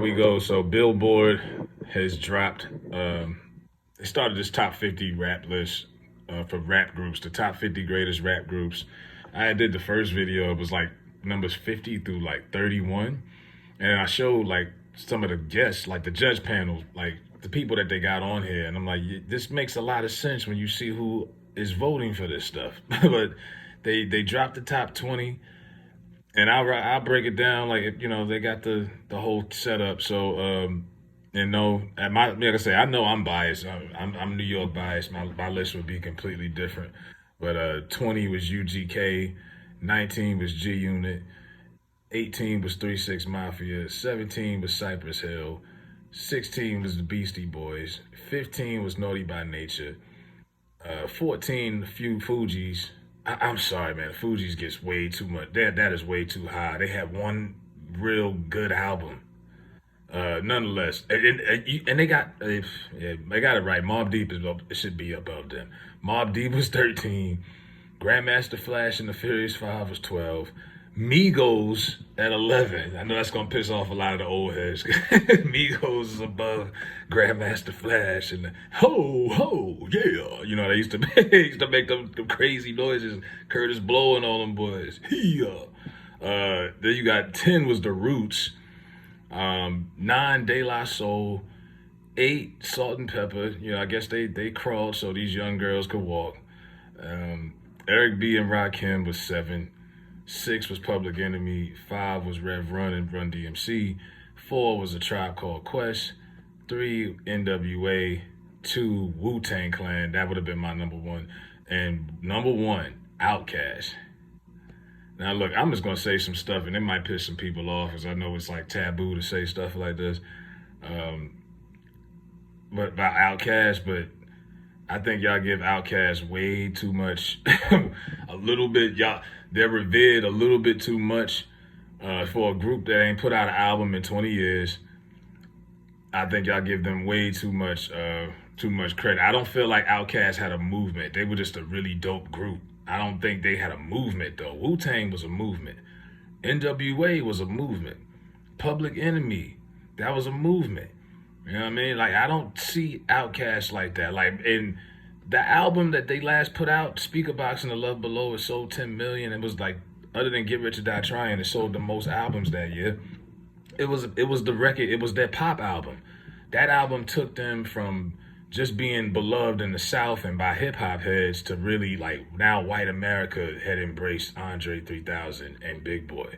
we go. So Billboard has dropped. They started this top 50 rap list for rap groups, the top 50 greatest rap groups. I did the first video. It was like numbers 50 through like 31, and I showed like some of the guests, like the judge panel, like the people that they got on here, and I'm like, this makes a lot of sense when you see who is voting for this stuff. But they dropped the top 20, and I'll break it down like they got the whole setup. So at my like I say, I know I'm biased. I'm New York biased. My list would be completely different. But 20 was UGK, 19 was G Unit, 18 was 3 6 Mafia, 17 was Cypress Hill, 16 was the Beastie Boys, 15 was Naughty by Nature, 14 a few Fugees. I'm sorry, man. Fugees gets way too much. That is way too high. They had one real good album. Nonetheless, and they got they got it right. Mobb Deep it should be above them. Mobb Deep was 13. Grandmaster Flash and the Furious Five was 12. Migos at 11. I know that's gonna piss off a lot of the old heads. Migos is above Grandmaster Flash and the, ho ho yeah. They used to make them crazy noises. Curtis Blow and all them boys. Yeah. Then you got 10 was the Roots. 9 De La Soul. 8 Salt and Pepper. I guess they crawled so these young girls could walk. Eric B and Rakim was 7. 6 was Public Enemy. 5 was Rev Run and Run DMC. 4 was A Tribe Called Quest. 3 NWA. 2 Wu-Tang Clan. That would have been my number one. And number 1 Outkast. Now look, I'm just gonna say some stuff, and it might piss some people off, because I know it's like taboo to say stuff like this. But about Outkast, but I think y'all give Outkast way too much. A little bit, they're revered a little bit too much for a group that ain't put out an album in 20 years. I think y'all give them way too much credit. I don't feel like Outkast had a movement. They were just a really dope group. I don't think they had a movement though. Wu-Tang was a movement. NWA was a movement. Public Enemy, that was a movement. You know what I mean? Like, I don't see Outkast like that. Like, in the album that they last put out, Speaker Box and The Love Below, it sold 10 million. It was like, other than Get Rich or Die Trying, it sold the most albums that year. It was the record, it was their pop album. That album took them from just being beloved in the South and by hip hop heads to really, like, now white America had embraced Andre 3000 and Big Boy.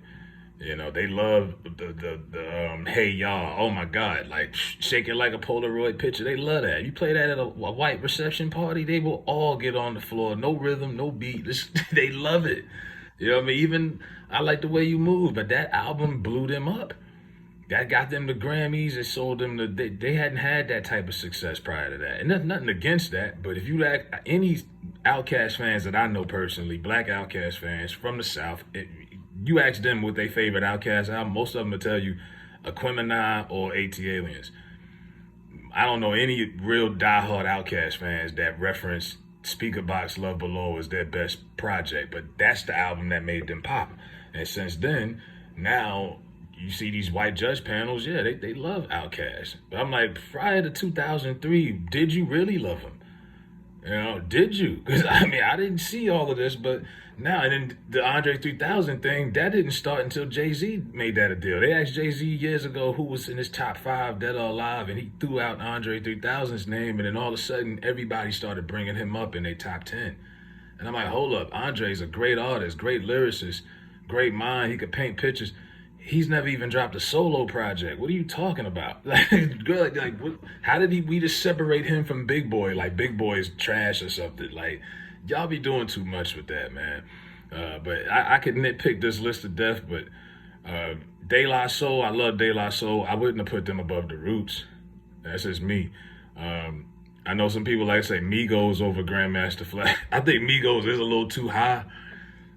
They love the Hey Y'all. Oh my God, like Shake It Like a Polaroid Picture. They love that. You play that at a white reception party, they will all get on the floor. No rhythm, no beat. They love it. You know what I mean? Even I Like the Way You Move, but that album blew them up. That got them the Grammys. It sold them they hadn't had that type of success prior to that. And nothing against that, but if you ask any Outkast fans that I know personally, black Outkast fans from the South, you ask them what their favorite Outkast album, most of them will tell you Aquemini or AT Aliens. I don't know any real diehard Outkast fans that reference Speaker Box Love Below as their best project, but that's the album that made them pop. And since then, now you see these white judge panels, yeah, they love Outkast. But I'm like, prior to 2003, did you really love them? Did you? Because, I mean, I didn't see all of this, but now, and then the Andre 3000 thing, that didn't start until Jay-Z made that a deal. They asked Jay-Z years ago who was in his top 5, dead or alive, and he threw out Andre 3000's name, and then all of a sudden, everybody started bringing him up in their top 10. And I'm like, hold up, Andre's a great artist, great lyricist, great mind, he could paint pictures. He's never even dropped a solo project. What are you talking about? How did we just separate him from Big Boy? Like, Big Boy is trash or something. Like, y'all be doing too much with that, man. But I could nitpick this list to death, but De La Soul, I love De La Soul. I wouldn't have put them above the Roots. That's just me. I know some people like to say Migos over Grandmaster Flash. I think Migos is a little too high.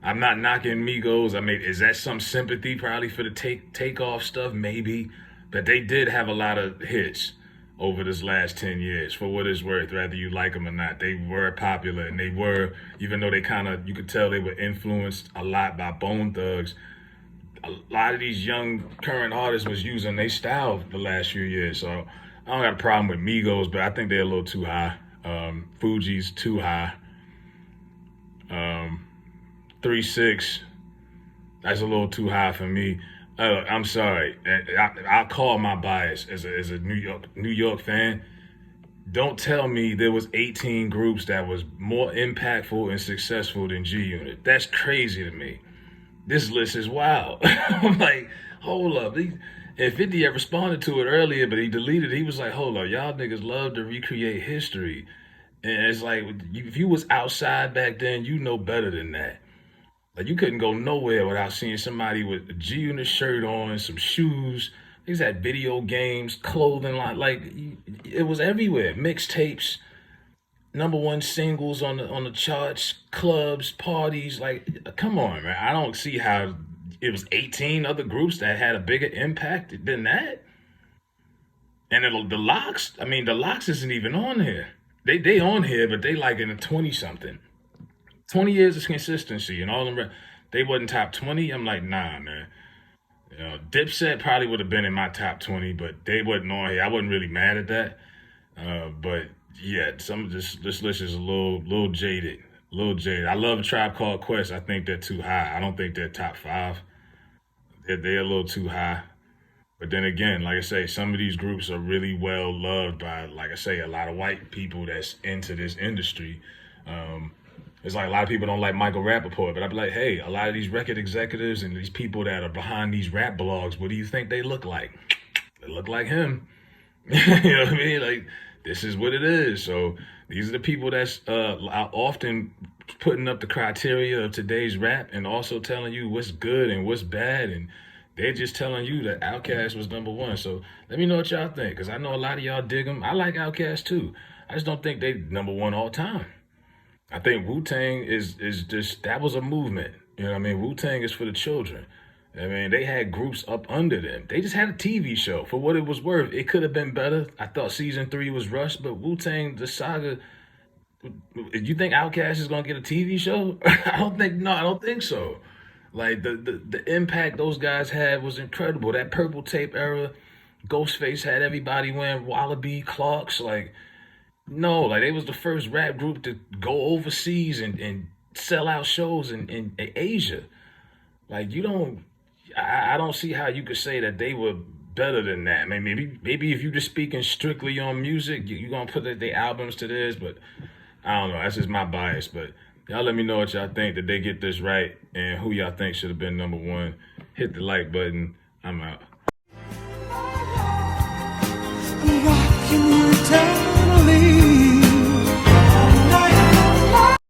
I'm not knocking Migos. I mean, is that some sympathy probably for the takeoff stuff? Maybe. But they did have a lot of hits over this last 10 years, for what it's worth, whether you like them or not. They were popular, and they were, even though they kind of, you could tell they were influenced a lot by Bone Thugs, a lot of these young current artists was using their style the last few years. So I don't got a problem with Migos, but I think they're a little too high. Fuji's too high. 3-6, that's a little too high for me. I'm sorry. I'll call my bias as a New York fan. Don't tell me there was 18 groups that was more impactful and successful than G Unit. That's crazy to me. This list is wild. I'm like, hold up. And 50 had responded to it earlier, but he deleted it. He was like, hold up, y'all niggas love to recreate history. And it's like, if you was outside back then, you know better than that. Like, you couldn't go nowhere without seeing somebody with a G Unit shirt on, some shoes. These had video games, clothing line. Like, it was everywhere. Mixtapes, #1 singles on the charts, clubs, parties. Like, come on, man. I don't see how it was 18 other groups that had a bigger impact than that. And the Locks, I mean, the Locks isn't even on here. They on here, but they like in the 20 something. 20 years of consistency and all them. They wasn't top 20. I'm like, nah, man. You know, Dipset probably would have been in my top 20, but they wasn't on here. I wasn't really mad at that. But yeah, some of this list is a little jaded. A little jaded. I love Tribe Called Quest. I think they're too high. I don't think they're top 5. They're a little too high. But then again, like I say, some of these groups are really well loved by, like I say, a lot of white people that's into this industry. It's like a lot of people don't like Michael Rappaport, but I'd be like, hey, a lot of these record executives and these people that are behind these rap blogs, what do you think they look like? They look like him. You know what I mean? Like, this is what it is. So these are the people that's often putting up the criteria of today's rap and also telling you what's good and what's bad, and they're just telling you that Outkast was #1. So let me know what y'all think, because I know a lot of y'all dig them. I like Outkast too. I just don't think they #1 all time. I think Wu-Tang is just, that was a movement. You know what I mean? Wu-Tang is for the children. I mean, they had groups up under them. They just had a TV show. For what it was worth, it could have been better. I thought season 3 was rushed, but Wu-Tang, the saga, you think Outkast is going to get a TV show? I don't think so. Like, the impact those guys had was incredible. That Purple Tape era, Ghostface had everybody wearing Wallaby Clarks. Like, no, like, they was the first rap group to go overseas and sell out shows in Asia. Like, I don't see how you could say that they were better than that. I mean, maybe if you're just speaking strictly on music, you're going to put their albums to this, but I don't know. That's just my bias. But y'all let me know what y'all think. Did they get this right? And who y'all think should have been #1? Hit the like button. I'm out.